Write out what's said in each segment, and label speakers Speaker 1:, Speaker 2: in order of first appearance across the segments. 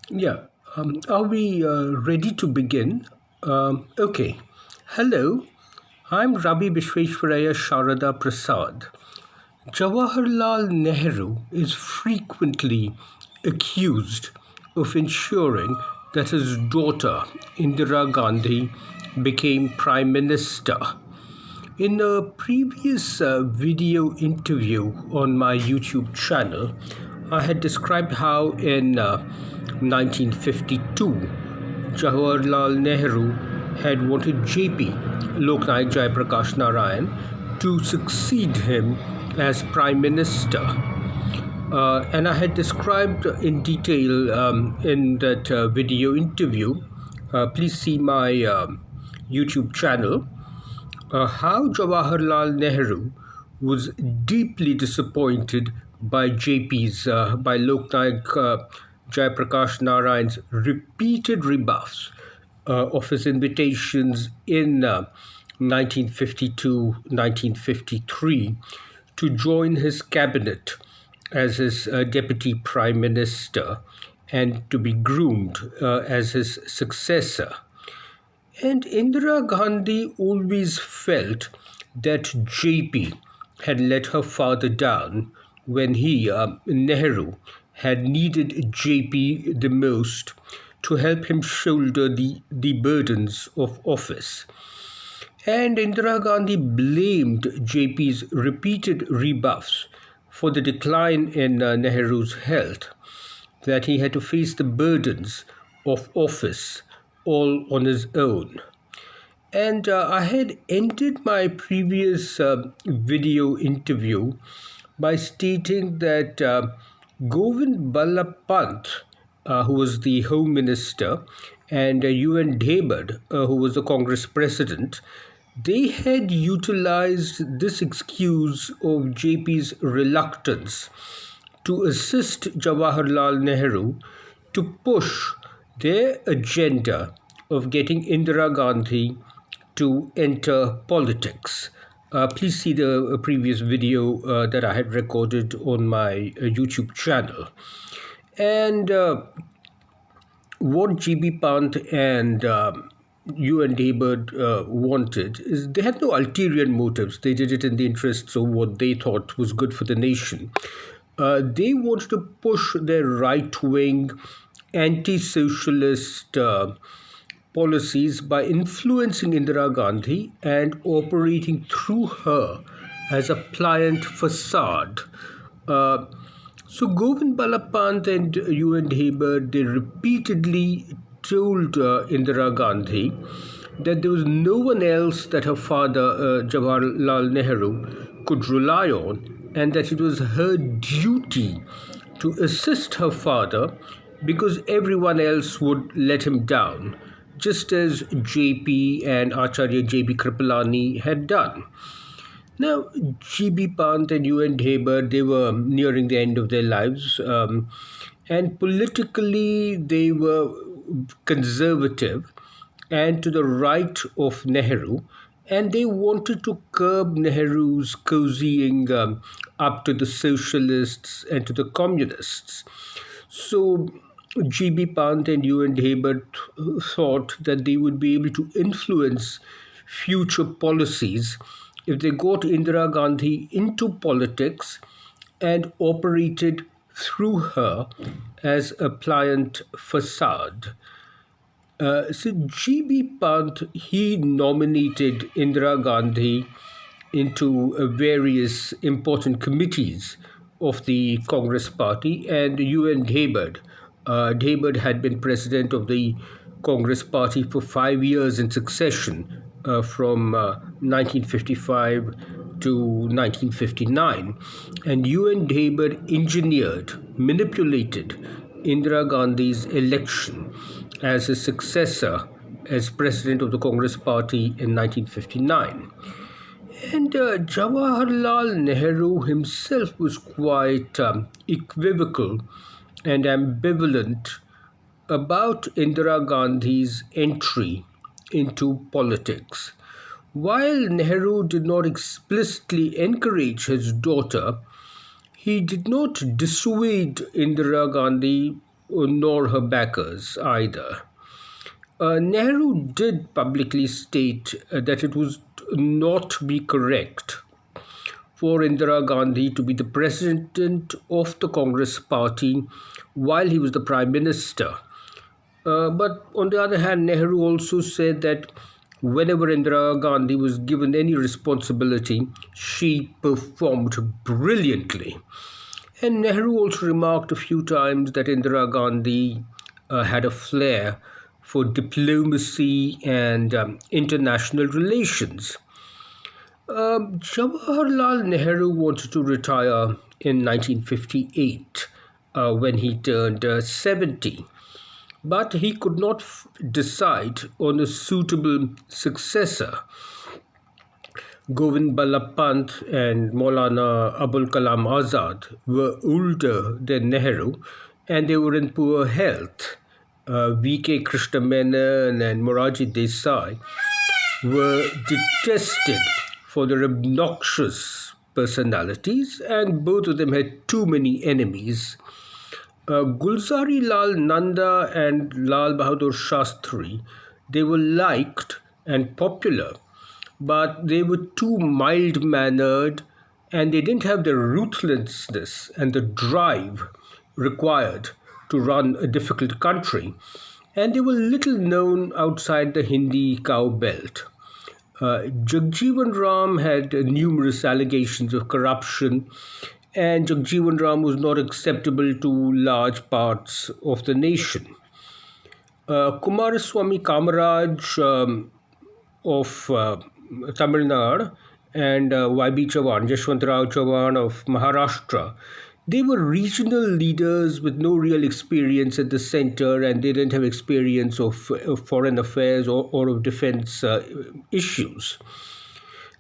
Speaker 1: Yeah. Are we ready to begin? Okay. Hello. I'm Ravi Visvesvaraya Sharada Prasad. Jawaharlal Nehru is frequently accused of ensuring that his daughter, Indira Gandhi, became Prime Minister. In a previous video interview on my YouTube channel, I had described how in 1952, Jawaharlal Nehru had wanted JP, Loknaik Jayaprakash Narayan, to succeed him as Prime Minister. And I had described in detail in that video interview. Please see my YouTube channel how Jawaharlal Nehru was deeply disappointed by by Loknaik Jayaprakash Narayan's repeated rebuffs of his invitations in 1952 1953 to join his cabinet as his deputy prime minister and to be groomed as his successor. And Indira Gandhi always felt that JP had let her father down when Nehru, had needed JP the most to help him shoulder the burdens of office. And Indira Gandhi blamed JP's repeated rebuffs for the decline in Nehru's health, that he had to face the burdens of office all on his own. And I had ended my previous video interview by stating that Govind Ballabh Pant, who was the Home Minister, and UN Dhebar, who was the Congress President, they had utilized this excuse of JP's reluctance to assist Jawaharlal Nehru to push their agenda of getting Indira Gandhi to enter politics. Please see the previous video that I had recorded on my YouTube channel. And what GB Pant and UN Dhebar wanted is they had no ulterior motives. They did it in the interests of what they thought was good for the nation. They wanted to push their right-wing, anti-socialist policies by influencing Indira Gandhi and operating through her as a pliant facade. So Govind Ballabh Pant and UN Dhebar, they repeatedly told Indira Gandhi that there was no one else that her father, Jawaharlal Nehru, could rely on, and that it was her duty to assist her father because everyone else would let him down, just as JP and Acharya JB Kripalani had done. Now, GB Pant and UN Dhebar, they were nearing the end of their lives, and politically they were conservative and to the right of Nehru, and they wanted to curb Nehru's cozying up to the socialists and to the communists. So GB Pant and UN Dhebar thought that they would be able to influence future policies if they got Indira Gandhi into politics and operated through her as a pliant facade. So GB Pant, he nominated Indira Gandhi into various important committees of the Congress Party, and UN Dhebar. Dhebar had been president of the Congress Party for 5 years in succession from 1955 to 1959. And UN Dhebar engineered, manipulated Indira Gandhi's election as his successor as president of the Congress Party in 1959. And Jawaharlal Nehru himself was quite equivocal and ambivalent about Indira Gandhi's entry into politics. While Nehru did not explicitly encourage his daughter, he did not dissuade Indira Gandhi nor her backers either. Nehru did publicly state that it would not be correct for Indira Gandhi to be the president of the Congress party while he was the prime minister. But on the other hand, Nehru also said that whenever Indira Gandhi was given any responsibility, she performed brilliantly. And Nehru also remarked a few times that Indira Gandhi had a flair for diplomacy and international relations. Jawaharlal Nehru wanted to retire in 1958 when he turned 70, but he could not decide on a suitable successor. Govind, Ballabh, Pant and Maulana Abul Kalam Azad were older than Nehru and they were in poor health. V.K. Krishnamachari and Moraji Desai were detested for their obnoxious personalities, and both of them had too many enemies. Gulzari Lal Nanda and Lal Bahadur Shastri, they were liked and popular, but they were too mild-mannered and they didn't have the ruthlessness and the drive required to run a difficult country, and they were little known outside the Hindi cow belt. Jagjeevan Ram had numerous allegations of corruption, and Jagjeevan Ram was not acceptable to large parts of the nation. Kumaraswamy Kamaraj of Tamil Nadu and Y.B. Chavan, Yashwantrao Chavan of Maharashtra, they were regional leaders with no real experience at the center, and they didn't have experience of foreign affairs or of defense issues.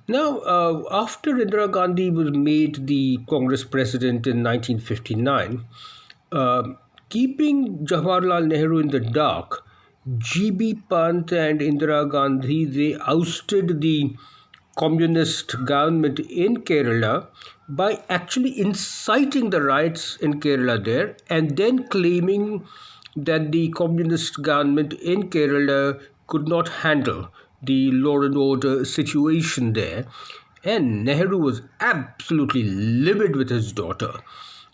Speaker 1: Now, after Indira Gandhi was made the Congress president in 1959, keeping Jawaharlal Nehru in the dark, G.B. Pant and Indira Gandhi, they ousted the communist government in Kerala by actually inciting the riots in Kerala there and then claiming that the communist government in Kerala could not handle the law and order situation there. And Nehru was absolutely livid with his daughter.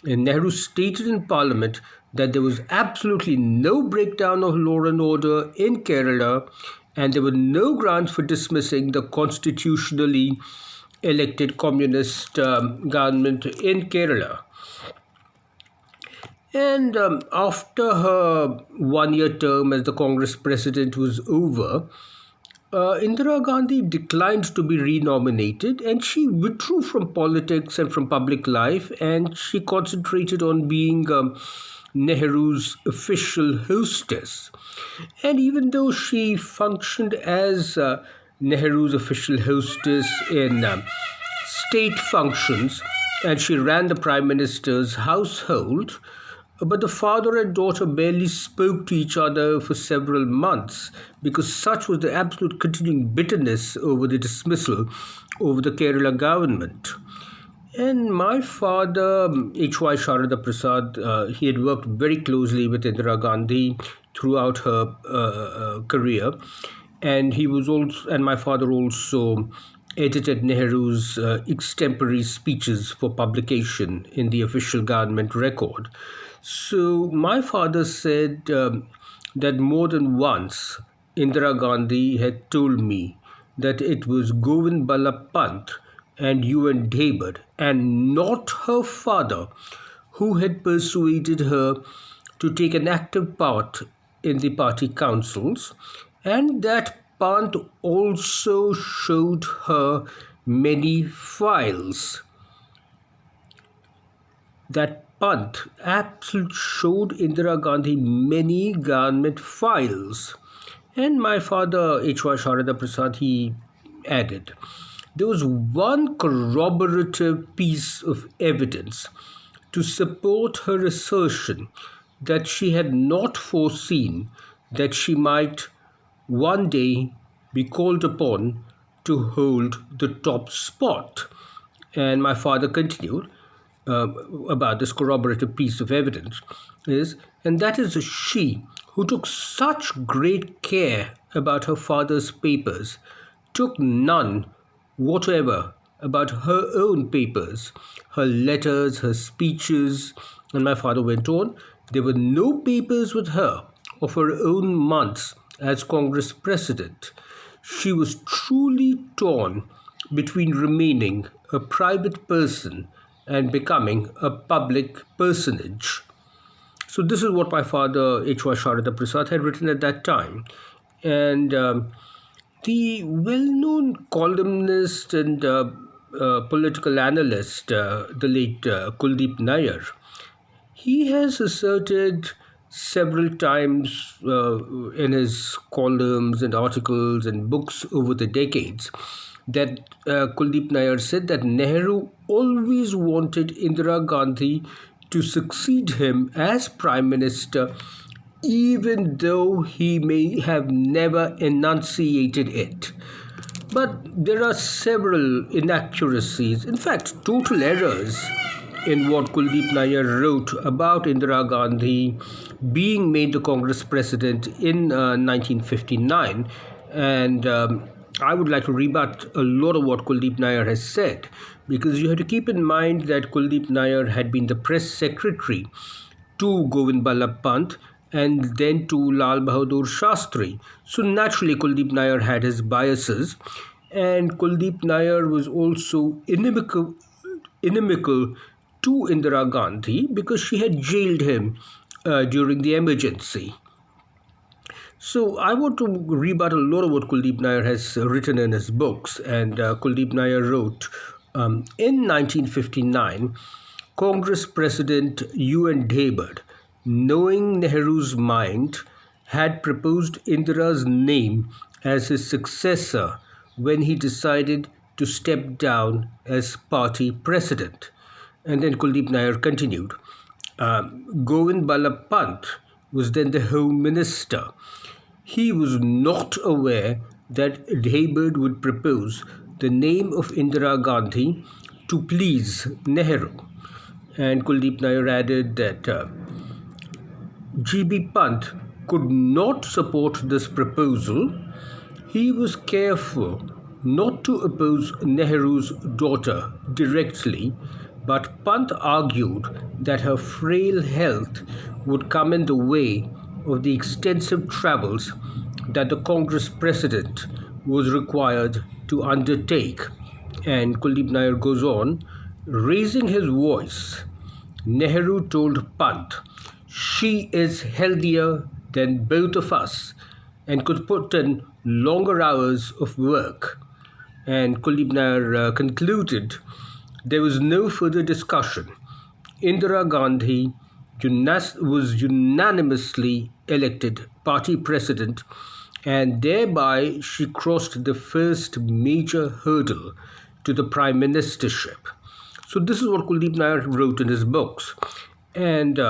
Speaker 1: And Nehru stated in Parliament that there was absolutely no breakdown of law and order in Kerala, and there were no grounds for dismissing the constitutionally elected communist government in Kerala. And after her one-year term as the Congress president was over, Indira Gandhi declined to be renominated, and she withdrew from politics and from public life, and she concentrated on being Nehru's official hostess. And even though she functioned as Nehru's official hostess in state functions, and she ran the Prime Minister's household, but the father and daughter barely spoke to each other for several months because such was the absolute continuing bitterness over the dismissal over the Kerala government. And my father, HY Sharada Prasad, he had worked very closely with Indira Gandhi throughout her career, and he was also, and my father also edited Nehru's extempore speeches for publication in the official government record. So my father said that more than once Indira Gandhi had told me that it was Govind Ballabh Pant and UN Dhebar and not her father who had persuaded her to take an active part in the party councils, and that Pant also showed her many files. That Pant absolutely showed Indira Gandhi many government files. And my father, HY Sharada Prasad, he added, there was one corroborative piece of evidence to support her assertion that she had not foreseen that she might one day be called upon to hold the top spot. And my father continued about this corroborative piece of evidence is and that is she, who took such great care about her father's papers, took none whatever about her own papers, her letters, her speeches, and my father went on, there were no papers with her of her own months as Congress president. She was truly torn between remaining a private person and becoming a public personage. So, this is what my father, HY Sharada Prasad, had written at that time. And the well known columnist and political analyst, the late Kuldeep Nair, he has asserted several times in his columns and articles and books over the decades that Kuldeep Nair said that Nehru always wanted Indira Gandhi to succeed him as Prime Minister, even though he may have never enunciated it. But there are several inaccuracies, in fact, total errors in what Kuldeep Nair wrote about Indira Gandhi being made the Congress president in 1959. And I would like to rebut a lot of what Kuldeep Nair has said, because you have to keep in mind that Kuldeep Nair had been the press secretary to Govind Ballabh Pant and then to Lal Bahadur Shastri. So naturally Kuldeep Nair had his biases, and Kuldeep Nair was also inimical to Indira Gandhi because she had jailed him during the emergency. So I want to rebut a lot of what Kuldeep Nair has written in his books. And Kuldeep Nair wrote, in 1959, Congress President UN Dhebar, knowing Nehru's mind, had proposed Indira's name as his successor when he decided to step down as party president. And then Kuldeep Nair continued. Govind Ballabh Pant was then the Home Minister. He was not aware that Dhebar would propose the name of Indira Gandhi to please Nehru. And Kuldeep Nair added that G.B. Pant could not support this proposal. He was careful not to oppose Nehru's daughter directly, but Pant argued that her frail health would come in the way of the extensive travels that the Congress president was required to undertake. And Kuldeep Nair goes on, raising his voice, Nehru told Pant, she is healthier than both of us and could put in longer hours of work. And Kuldeep Nair concluded, there was no further discussion. Indira Gandhi was unanimously elected party president, and thereby she crossed the first major hurdle to the prime ministership. So this is what Kuldeep Nair wrote in his books. And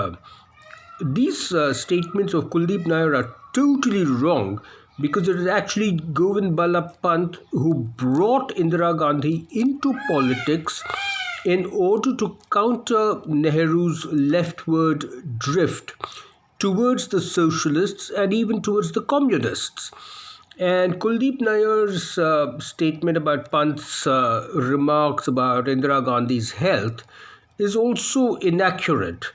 Speaker 1: these statements of Kuldeep Nair are totally wrong, because it is actually Govind Ballabh Pant who brought Indira Gandhi into politics in order to counter Nehru's leftward drift towards the socialists and even towards the communists. And Kuldeep Nair's statement about Pant's remarks about Indira Gandhi's health is also inaccurate.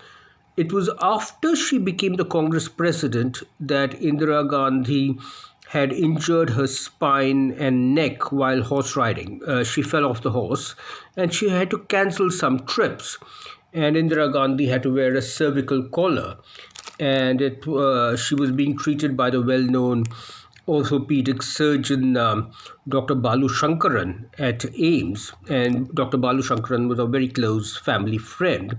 Speaker 1: It was after she became the Congress president that Indira Gandhi had injured her spine and neck while horse riding. She fell off the horse and she had to cancel some trips. And Indira Gandhi had to wear a cervical collar. And she was being treated by the well-known orthopedic surgeon Dr. Balu Shankaran at AIIMS. And Dr. Balu Shankaran was a very close family friend.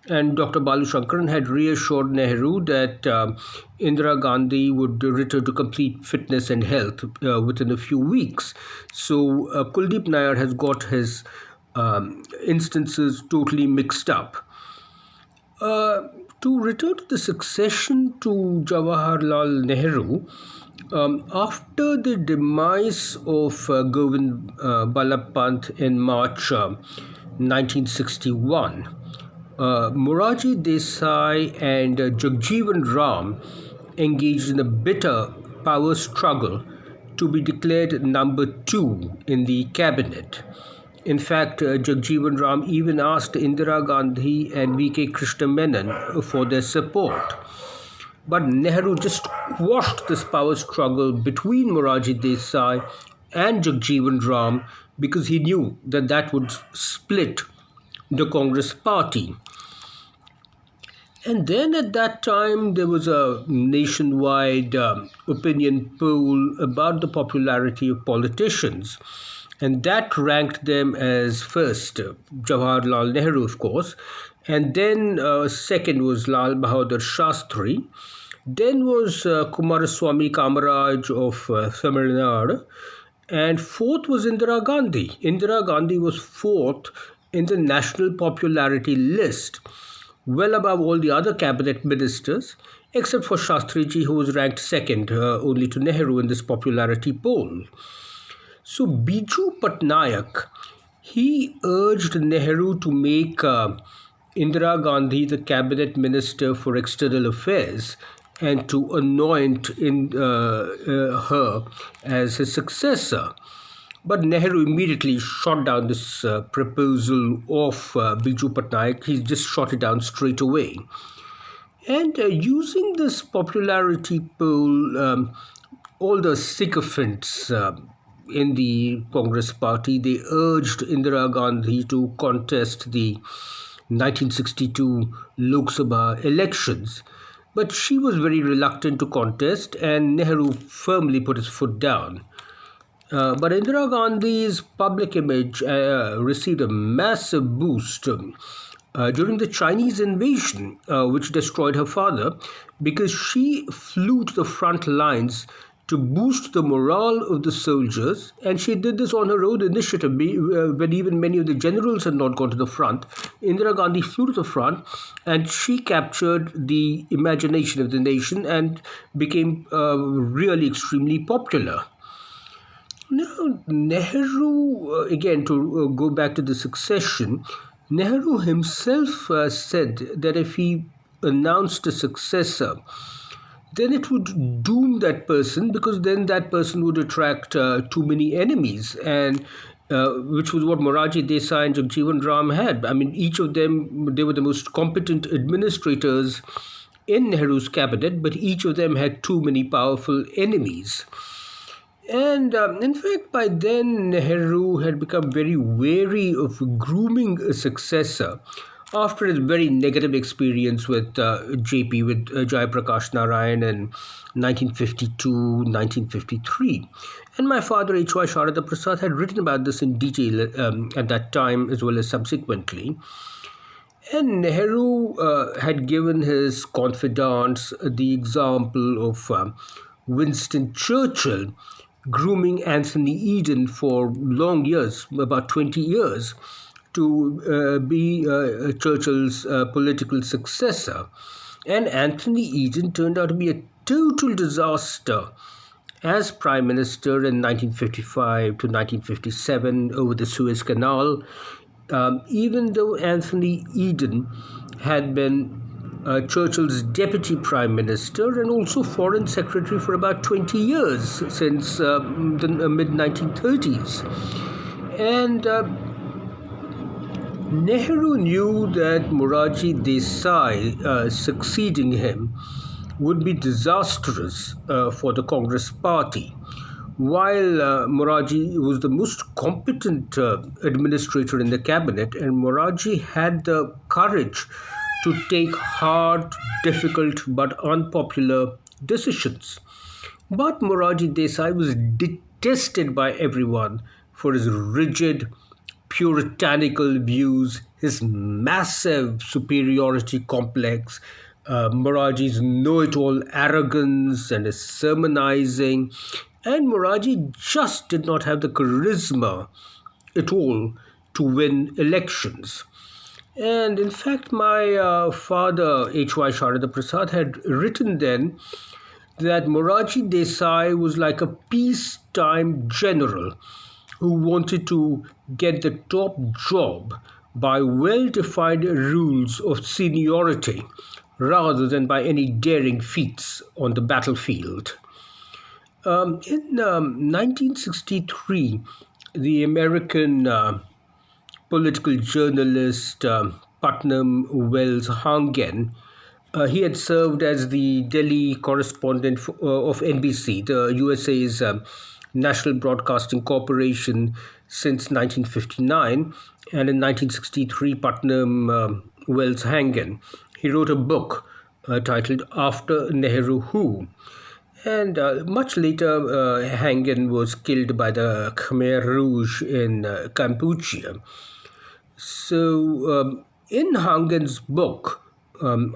Speaker 1: And Dr. Balu Shankaran had reassured Nehru that Indira Gandhi would return to complete fitness and health within a few weeks. So Kuldeep Nair has got his instances totally mixed up. To return to the succession to Jawaharlal Nehru, after the demise of Govind Ballabh Pant in March 1961, Morarji Desai and Jagjeevan Ram engaged in a bitter power struggle to be declared number two in the cabinet. In fact, Jagjeevan Ram even asked Indira Gandhi and V.K. Krishnamachari for their support. But Nehru just quashed this power struggle between Morarji Desai and Jagjeevan Ram because he knew that that would split the Congress party. And then at that time, there was a nationwide opinion poll about the popularity of politicians. And that ranked them as first, Jawaharlal Nehru, of course. And then second was Lal Bahadur Shastri. Then was Kumaraswamy Kamaraj of Tamil Nadu. And fourth was Indira Gandhi. Indira Gandhi was fourth in the national popularity list, well above all the other cabinet ministers, except for Shastriji, who was ranked second only to Nehru in this popularity poll. So Biju Patnaik, he urged Nehru to make Indira Gandhi the cabinet minister for external affairs and to anoint her as his successor. But Nehru immediately shot down this proposal of Biju Patnaik. He just shot it down straight away. And using this popularity poll, all the sycophants in the Congress party, they urged Indira Gandhi to contest the 1962 Lok Sabha elections. But she was very reluctant to contest, and Nehru firmly put his foot down. But Indira Gandhi's public image received a massive boost during the Chinese invasion, which destroyed her father, because she flew to the front lines to boost the morale of the soldiers, and she did this on her own initiative when even many of the generals had not gone to the front. Indira Gandhi flew to the front, and she captured the imagination of the nation and became really extremely popular. Now, Nehru, again, to go back to the succession, Nehru himself said that if he announced a successor, then it would doom that person, because then that person would attract too many enemies, and which was what Morarji Desai and Jagjeevan Ram had. I mean, each of them, they were the most competent administrators in Nehru's cabinet, but each of them had too many powerful enemies. And in fact, by then, Nehru had become very wary of grooming a successor after his very negative experience with JP, with Jayaprakash Narayan in 1952, 1953. And my father, HY Sharada Prasad, had written about this in detail at that time as well as subsequently. And Nehru had given his confidants the example of Winston Churchill grooming Anthony Eden for long years, about 20 years, to be Churchill's political successor. And Anthony Eden turned out to be a total disaster as Prime Minister in 1955 to 1957 over the Suez Canal, even though Anthony Eden had been Churchill's deputy prime minister and also foreign secretary for about 20 years, since the mid-1930s. And Nehru knew that Morarji Desai succeeding him would be disastrous for the Congress party. While Morarji was the most competent administrator in the cabinet, and Morarji had the courage to take hard, difficult, but unpopular decisions. But Morarji Desai was detested by everyone for his rigid, puritanical views, his massive superiority complex, Morarji's know-it-all arrogance and his sermonizing. And Morarji just did not have the charisma at all to win elections. And in fact, my father, HY Sharada Prasad, had written then that Morarji Desai was like a peacetime general who wanted to get the top job by well-defined rules of seniority rather than by any daring feats on the battlefield. In 1963, the American political journalist Putnam Wells Hangen, he had served as the Delhi correspondent of NBC, the USA's National Broadcasting Corporation, since 1959. And in 1963, Putnam Wells Hangen, he wrote a book titled After Nehru Who. And much later, Hangen was killed by the Khmer Rouge in Kampuchea. So, in Hangen's book,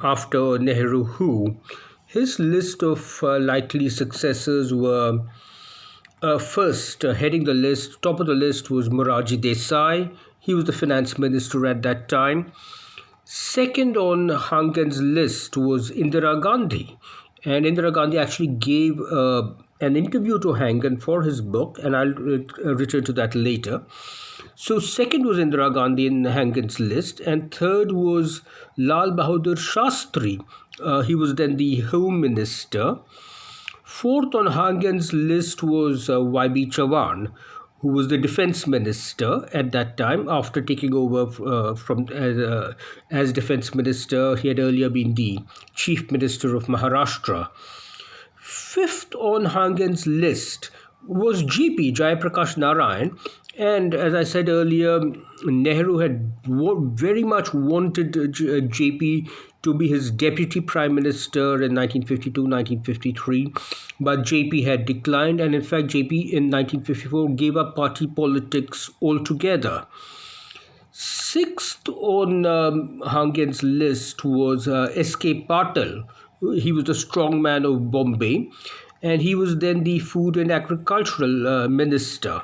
Speaker 1: After Nehru Who, his list of likely successors were first, heading the list, top of the list was Morarji Desai. He was the finance minister at that time. Second on Hangen's list was Indira Gandhi. And Indira Gandhi actually gave an interview to Hangen for his book, and I'll return to that later. So second was Indira Gandhi in Hangen's list, and third was Lal Bahadur Shastri. He was then the Home Minister. Fourth on Hangen's list was Y.B. Chavan, who was the defense minister at that time after taking over as defense minister. He had earlier been the chief minister of Maharashtra. Fifth on Hangen's list was GP, Jayaprakash Narayan. And as I said earlier, Nehru had very much wanted JP to be his deputy prime minister in 1952-1953, but JP had declined, and in fact JP in 1954 gave up party politics altogether. Sixth on Hangen's list was S.K. Patil. He was the strongman of Bombay, and he was then the food and agricultural minister.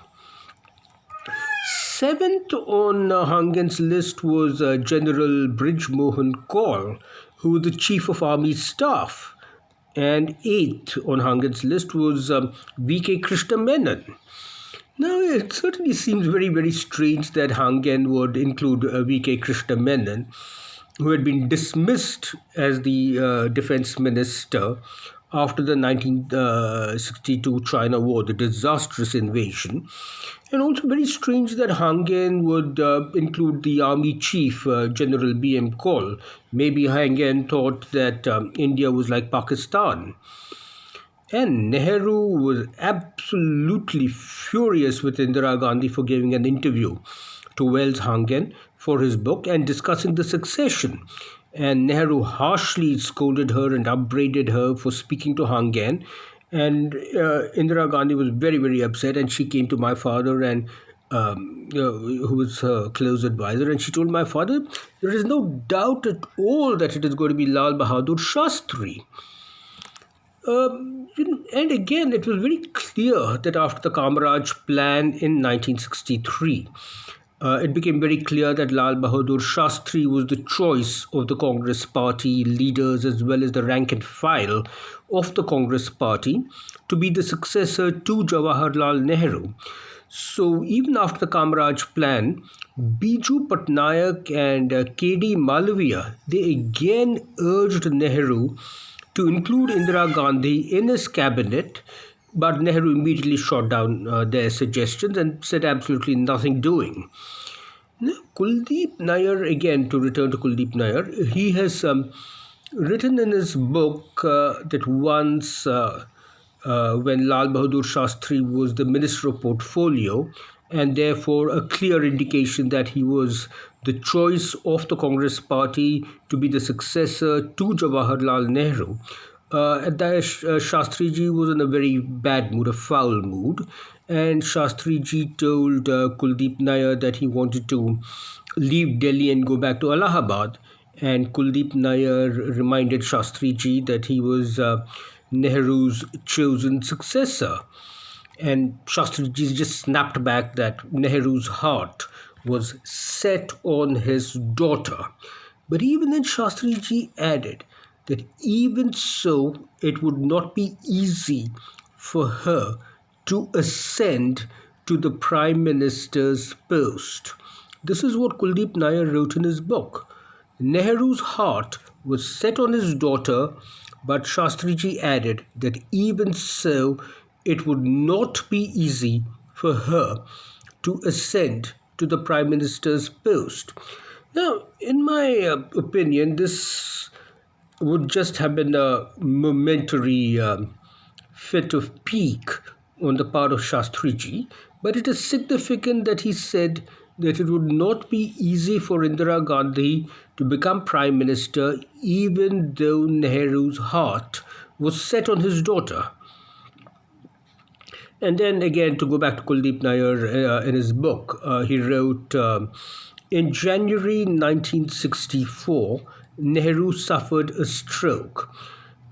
Speaker 1: Seventh on Hangen's list was General Brij Mohan Kaul, who was the chief of army staff. And eighth on Hangen's list was V.K. Krishnamenon. Now, it certainly seems very, very strange that Hangen would include V.K. Krishnamenon, who had been dismissed as the defense minister after the 1962 China War, the disastrous invasion. And also very strange that Hangen would include the army chief, General B.M. Kaul. Maybe Hangen thought that India was like Pakistan. And Nehru was absolutely furious with Indira Gandhi for giving an interview to Wells Hangen for his book and discussing the succession. And Nehru harshly scolded her and upbraided her for speaking to Hangen. And Indira Gandhi was very, very upset, and she came to my father, and who was her close advisor, and she told my father, there is no doubt at all that it is going to be Lal Bahadur Shastri. And again, it was very clear that after the Kamaraj plan in 1963, it became very clear that Lal Bahadur Shastri was the choice of the Congress party leaders as well as the rank and file of the Congress party to be the successor to Jawaharlal Nehru. So even after the Kamaraj plan, Biju Patnaik and K.D. Malaviya, they again urged Nehru to include Indira Gandhi in his cabinet, but Nehru immediately shot down their suggestions and said absolutely nothing doing. Now, Kuldeep Nair, again, to return to Kuldeep Nair, he has written in his book that once when Lal Bahadur Shastri was the Minister of Portfolio, and therefore a clear indication that he was the choice of the Congress party to be the successor to Jawaharlal Nehru. Shastriji was in a very bad mood, a foul mood, and Shastriji told Kuldeep Nair that he wanted to leave Delhi and go back to Allahabad. And Kuldeep Nair reminded Shastriji that he was Nehru's chosen successor. And Shastriji just snapped back that Nehru's heart was set on his daughter. But even then, Shastriji added that even so, it would not be easy for her to ascend to the Prime Minister's post. This is what Kuldeep Nayar wrote in his book. Nehru's heart was set on his daughter, but Shastriji added that even so, it would not be easy for her to ascend to the Prime Minister's post. Now, in my opinion, this would just have been a momentary fit of pique on the part of Shastriji, but it is significant that he said that it would not be easy for Indira Gandhi to become Prime Minister even though Nehru's heart was set on his daughter. And then again, to go back to Kuldeep Nayar in his book, he wrote, in January 1964, Nehru suffered a stroke.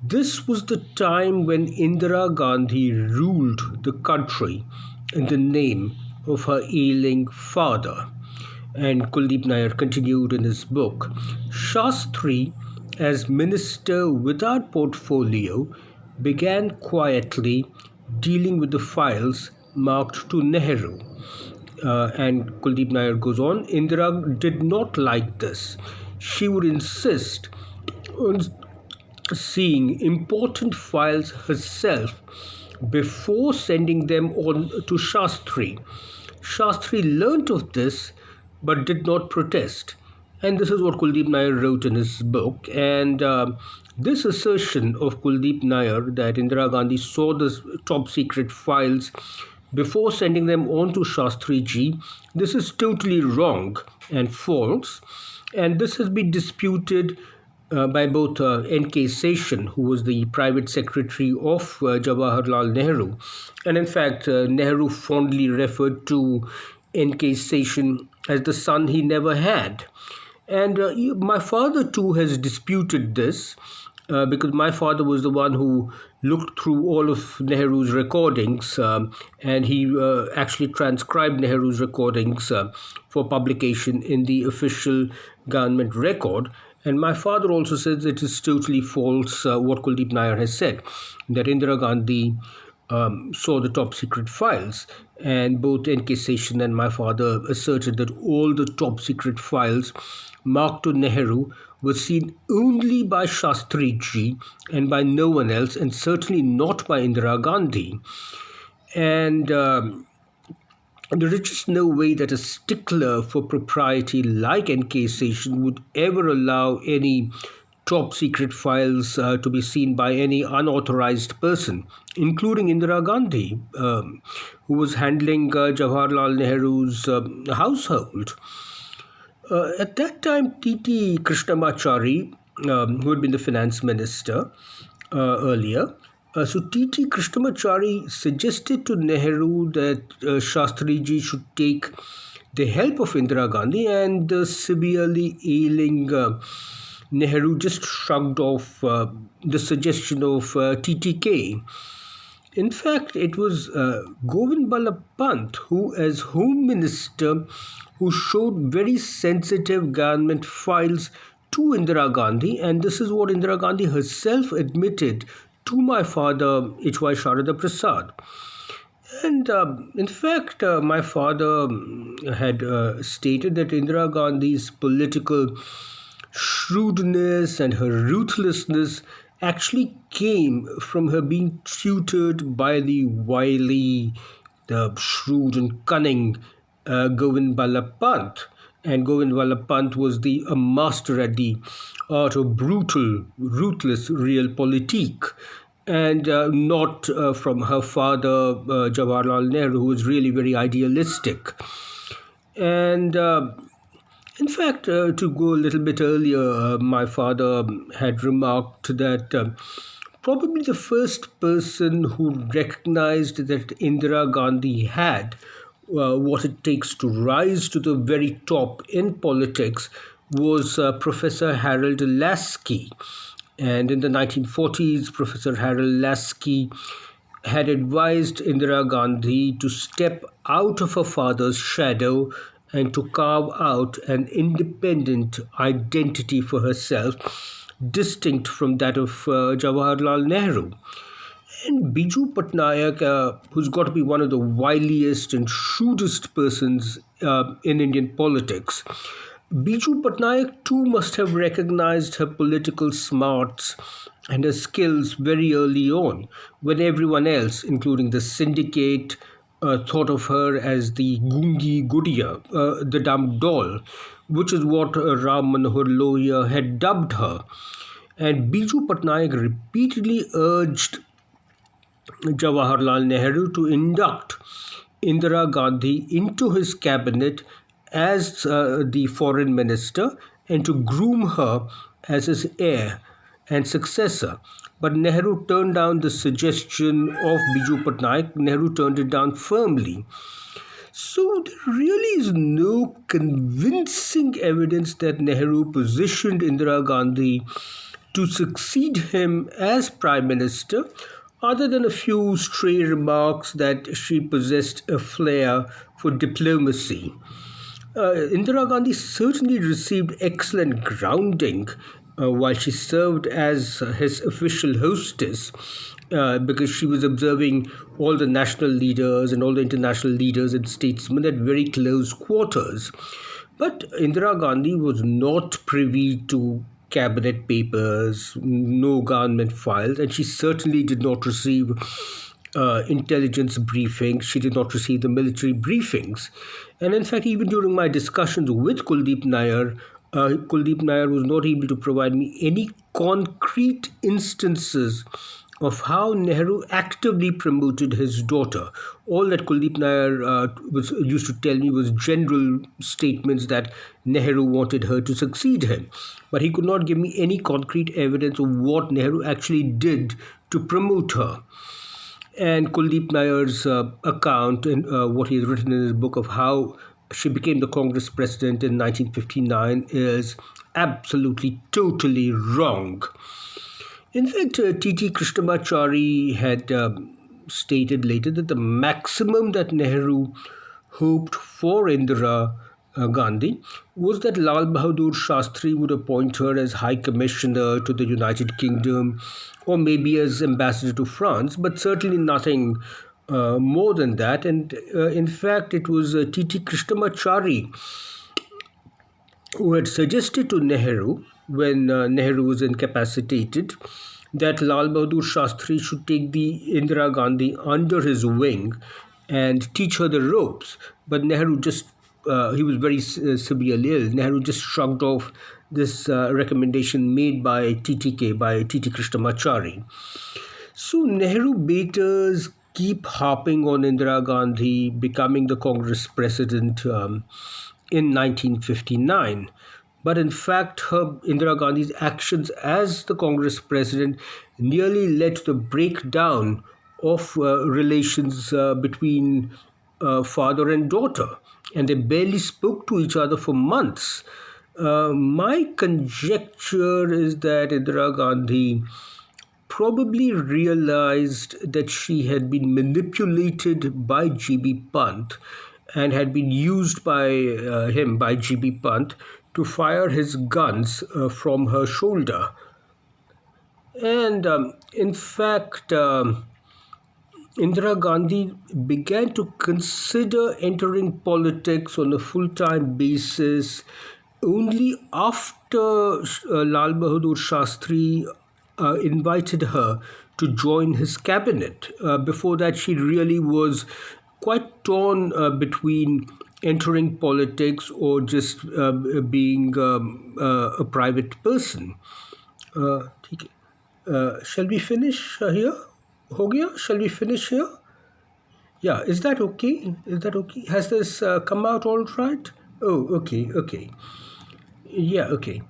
Speaker 1: This was the time when Indira Gandhi ruled the country in the name of her ailing father. And Kuldeep Nayar continued in his book, Shastri, as minister without portfolio, began quietly dealing with the files marked to Nehru. And Kuldeep Nayar goes on, Indira did not like this. She would insist on seeing important files herself before sending them on to Shastri. Shastri learnt of this but did not protest. And this is what Kuldeep Nayar wrote in his book. And this assertion of Kuldeep Nayar that Indira Gandhi saw the top secret files before sending them on to Shastriji, this is totally wrong and false. And this has been disputed by both N.K. Seshan, who was the private secretary of Jawaharlal Nehru. And in fact, Nehru fondly referred to N.K. Seshan as the son he never had. And my father too has disputed this because my father was the one who looked through all of Nehru's recordings and he actually transcribed Nehru's recordings for publication in the official government record. And my father also says it is totally false what Kuldeep Nayar has said, that Indira Gandhi saw the top secret files. And both N.K. Seshan and my father asserted that all the top secret files marked to Nehru were seen only by Shastriji and by no one else, and certainly not by Indira Gandhi. And there is just no way that a stickler for propriety like N.K. Seshan would ever allow any top secret files to be seen by any unauthorized person, including Indira Gandhi, who was handling Jawaharlal Nehru's household. At that time, T.T. Krishnamachari, who had been the finance minister earlier, so T.T. Krishnamachari suggested to Nehru that Shastriji should take the help of Indira Gandhi, and the severely ailing Nehru just shrugged off the suggestion of TTK. In fact, it was Govind Ballabh Pant who, as Home Minister, who showed very sensitive government files to Indira Gandhi, and this is what Indira Gandhi herself admitted to my father, HY Sharada Prasad. And in fact, my father had stated that Indira Gandhi's political shrewdness and her ruthlessness actually came from her being tutored by the wily, the shrewd and cunning Govind Ballabh Pant. And Govind Ballabh Pant was a master at the art of brutal, ruthless realpolitik, and not from her father, Jawaharlal Nehru, who was really very idealistic. And in fact, to go a little bit earlier, my father had remarked that probably the first person who recognized that Indira Gandhi had what it takes to rise to the very top in politics was Professor Harold Lasky. And in the 1940s, Professor Harold Lasky had advised Indira Gandhi to step out of her father's shadow and to carve out an independent identity for herself, distinct from that of Jawaharlal Nehru. And Biju Patnaik, who's got to be one of the wiliest and shrewdest persons in Indian politics, Biju Patnaik too must have recognized her political smarts and her skills very early on, when everyone else, including the syndicate, thought of her as the Gungi Gudiya, the dumb doll, which is what Ram Manohar Lohia had dubbed her. And Biju Patnaik repeatedly urged Jawaharlal Nehru to induct Indira Gandhi into his cabinet as the foreign minister and to groom her as his heir and successor. But Nehru turned down the suggestion of Biju Patnaik. Nehru turned it down firmly. So there really is no convincing evidence that Nehru positioned Indira Gandhi to succeed him as prime minister, other than a few stray remarks that she possessed a flair for diplomacy. Indira Gandhi certainly received excellent grounding while she served as his official hostess, because she was observing all the national leaders and all the international leaders and statesmen at very close quarters. But Indira Gandhi was not privy to cabinet papers, no government files, and she certainly did not receive intelligence briefings. She did not receive the military briefings. And in fact, even during my discussions with Kuldeep Nair was not able to provide me any concrete instances of how Nehru actively promoted his daughter. All that Kuldeep Nair used to tell me was general statements that Nehru wanted her to succeed him. But he could not give me any concrete evidence of what Nehru actually did to promote her. And Kuldeep Nair's account and what he has written in his book of how she became the Congress president in 1959 is absolutely, totally wrong. In fact, T.T. Krishnamachari had stated later that the maximum that Nehru hoped for Indira Gandhi was that Lal Bahadur Shastri would appoint her as High Commissioner to the United Kingdom or maybe as Ambassador to France, but certainly nothing more than that. And in fact, it was T.T. Krishnamachari who had suggested to Nehru, when Nehru was incapacitated, that Lal Bahadur Shastri should take the Indira Gandhi under his wing and teach her the ropes. But Nehru just, he was very severely ill. Nehru just shrugged off this recommendation made by TTK, by T.T. Krishnamachari. So Nehru baiters keep harping on Indira Gandhi becoming the Congress president in 1959. But in fact, Indira Gandhi's actions as the Congress president nearly led to the breakdown of relations between father and daughter. And they barely spoke to each other for months. My conjecture is that Indira Gandhi probably realized that she had been manipulated by G.B. Pant and had been used by by G.B. Pant, to fire his guns from her shoulder. And in fact, Indira Gandhi began to consider entering politics on a full-time basis only after Lal Bahadur Shastri invited her to join his cabinet. Before that, she really was quite torn between entering politics or just being a private person. Shall we finish here? Ho gaya? Shall we finish here? Yeah, is that okay? Is that okay? Has this come out all right? Oh, okay. Yeah, okay.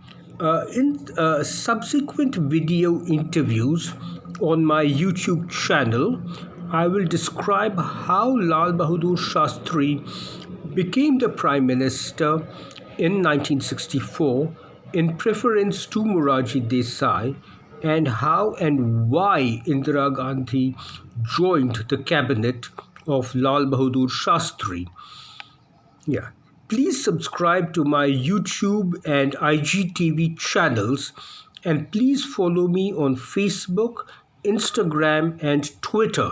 Speaker 1: In subsequent video interviews on my YouTube channel, I will describe how Lal Bahadur Shastri became the Prime Minister in 1964 in preference to Morarji Desai, and how and why Indira Gandhi joined the cabinet of Lal Bahadur Shastri. Yeah. Please subscribe to my YouTube and IGTV channels, and please follow me on Facebook, Instagram and Twitter.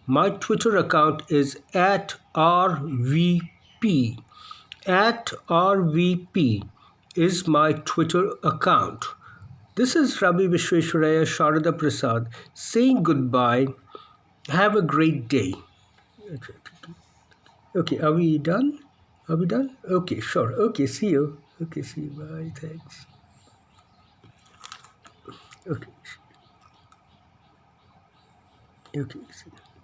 Speaker 1: My Twitter account is at RVP. At RVP is my Twitter account. This is Ravi Visvesvaraya Sharada Prasad saying goodbye. Have a great day. Okay, are we done? Are we done? Okay, sure. Okay, see you. Okay, see you. Bye. Thanks. Okay. Okay. See you.